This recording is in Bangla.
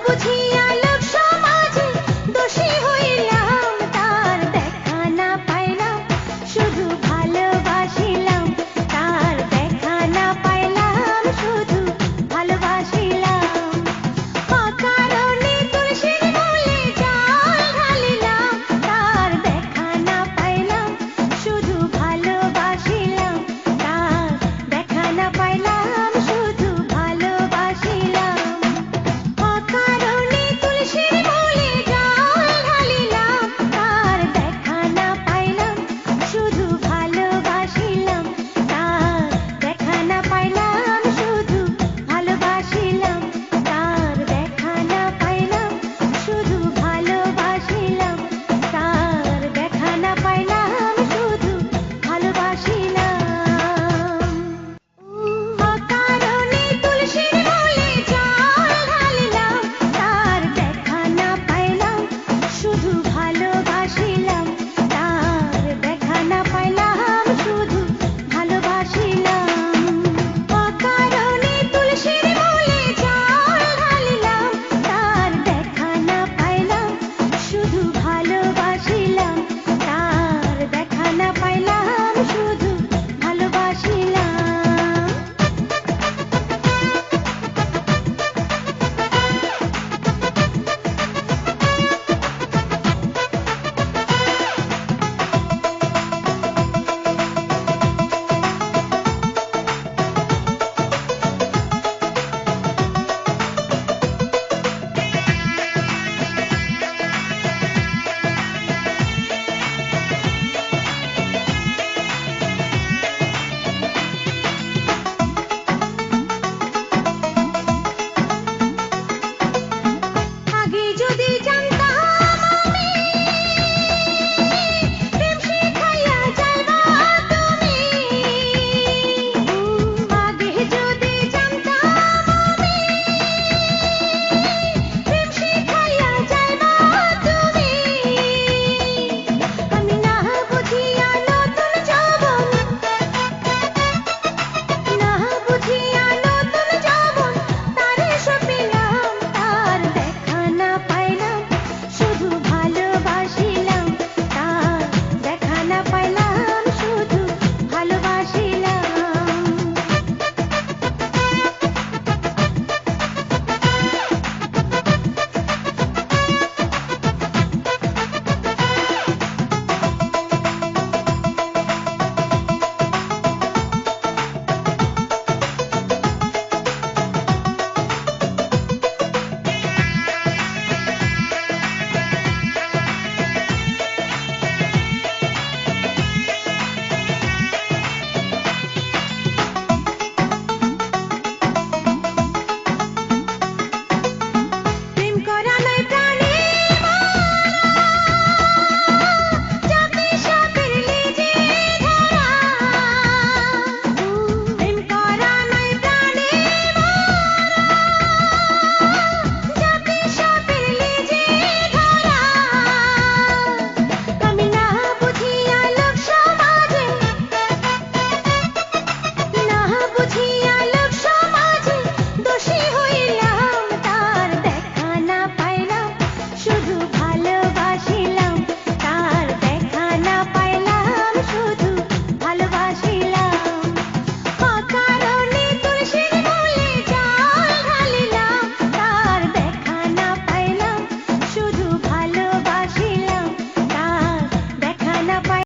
বুঝিয়া লোক সমাজে দোষী হইলাম, তার দেখা না পাইলাম, শুধু ভালোবাসিলাম, তার দেখা না পাইলাম, শুধু ভালোবাসিলাম। অকারণে তুলসীর মূলে জল ঢালিলাম, তার দেখা না পাইলাম, শুধু ভালোবাসিলাম, তার দেখা না পাইলাম, শুধু ভালোবাসিলাম। অকারণে তুলসীর মূলে জল ঢালিলাম, তার দেখা না পাইলাম, শুধু ভালোবাসিলাম, তার দেখা না পাইলাম, শুধু ভালোবাসিলাম, তার দেখা না পাইলাম, শুধু ভালোবাসিলাম, তার দেখা না পাইলাম, শুধু ভালোবাসিলাম। অকারণে তুলসীর মূলে জল ঢালিলাম, তার দেখা না পাইলাম, শুধু ভালোবাসিলাম, তার দেখা না পাইলাম, শুধু ভালোবাসিলাম। অকারণে তুলসীর মূলে জল ঢালিলাম, তার দেখা না পাইলাম, শুধু ভালোবাসিলাম, তার দেখা না পাইলাম, শুধু ভালোবাসিলাম। আগে যদি জানতাম আমি প্রেম শিখাইয়া যাইবা তুমি, আগে যদি জানতাম আমি প্রেম শিখাইয়া যাইবা তুমি, আমি না বুঝিয়া নতুন যৌবন, না বুঝিয়া নতুন যৌবন তারে সপিলাম, তার দেখা না পাইলাম, শুধু ভালোবাসিলাম, তার দেখা না পাইলাম, শুধু ভালোবাসিলাম। প্রেম করা নয় প্রাণে মারা, চাপে সাপের লেজে ধরা। প্রেম করা নয় প্রাণে মারা, চাপে সাপের লেজে ধরা। আমি না বুঝিয়া লোক সমাজে, না বুঝিয়া